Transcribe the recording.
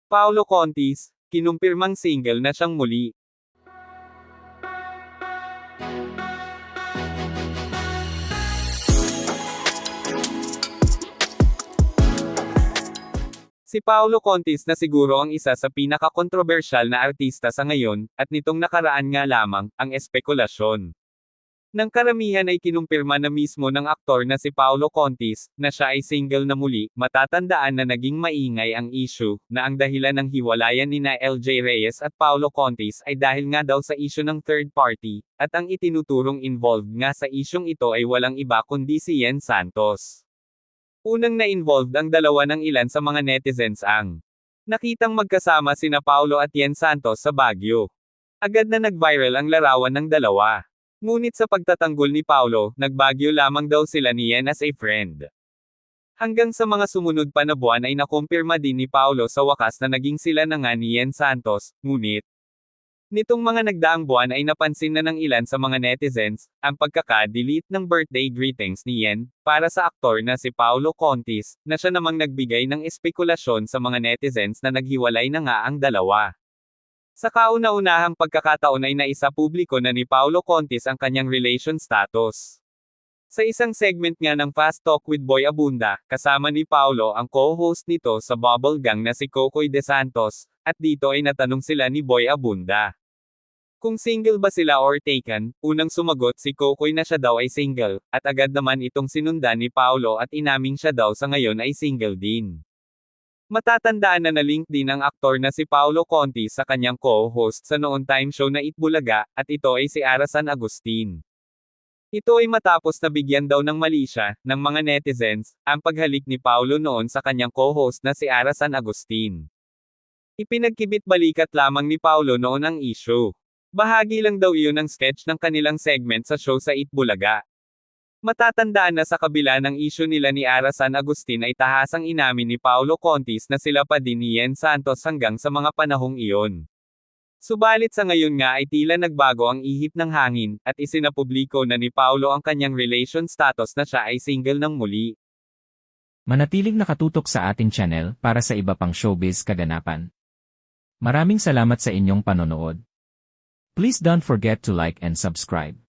Paolo Contis, kinumpirmang single na siyang muli. Si Paolo Contis na siguro ang isa sa pinaka-kontrobersyal na artista sa ngayon, at nitong nakaraan nga lamang, ang espekulasyon ng karamihan ay kinumpirma na mismo ng aktor na si Paolo Contis, na siya ay single na muli. Matatandaan na naging maingay ang issue, na ang dahilan ng hiwalayan nina LJ Reyes at Paolo Contis ay dahil nga daw sa issue ng third party, at ang itinuturong involved nga sa isyung ito ay walang iba kundi si Yen Santos. Unang na-involved ang dalawa ng ilan sa mga netizens ang nakitang magkasama sina Paolo at Yen Santos sa Baguio. Agad na nag-viral ang larawan ng dalawa. Ngunit sa pagtatanggol ni Paolo, nag-Baguio lamang daw sila ni Yen as a friend. Hanggang sa mga sumunod pa na buwan ay nakumpirma din ni Paolo sa wakas na naging sila na nga ni Yen Santos, ngunit nitong mga nagdaang buwan ay napansin na ng ilan sa mga netizens, ang pagkaka-delete ng birthday greetings ni Yen, para sa aktor na si Paolo Contis, na siya namang nagbigay ng espekulasyon sa mga netizens na naghiwalay na nga ang dalawa. Sa kauna-unahang pagkakataon ay naisa-publiko na ni Paolo Contis ang kanyang relation status. Sa isang segment nga ng Fast Talk with Boy Abunda, kasama ni Paolo ang co-host nito sa Bubble Gang na si Kokoy De Santos, at dito ay natanong sila ni Boy Abunda kung single ba sila or taken. Unang sumagot si Kokoy na siya daw ay single, at agad naman itong sinundan ni Paolo at inaming siya daw sa ngayon ay single din. Matatandaan na na-link din ang aktor na si Paolo Contis sa kanyang co-host sa noon time show na Itbulaga, at ito ay si Ara San Agustin. Ito ay matapos na bigyan daw ng mali siya, ng mga netizens, ang paghalik ni Paolo noon sa kanyang co-host na si Ara San Agustin. Ipinagkibit-balikat lamang ni Paolo noon ang issue. Bahagi lang daw iyon ng sketch ng kanilang segment sa show sa Itbulaga. Matatandaan na sa kabila ng issue nila ni Ara San Agustin ay tahasang inamin ni Paolo Contis na sila pa din ni Yen Santos hanggang sa mga panahong iyon. Subalit sa ngayon nga ay tila nagbago ang ihip ng hangin, at isinapubliko na ni Paolo ang kanyang relation status na siya ay single ng muli. Manatiling nakatutok sa ating channel para sa iba pang showbiz kaganapan. Maraming salamat sa inyong panonood. Please don't forget to like and subscribe.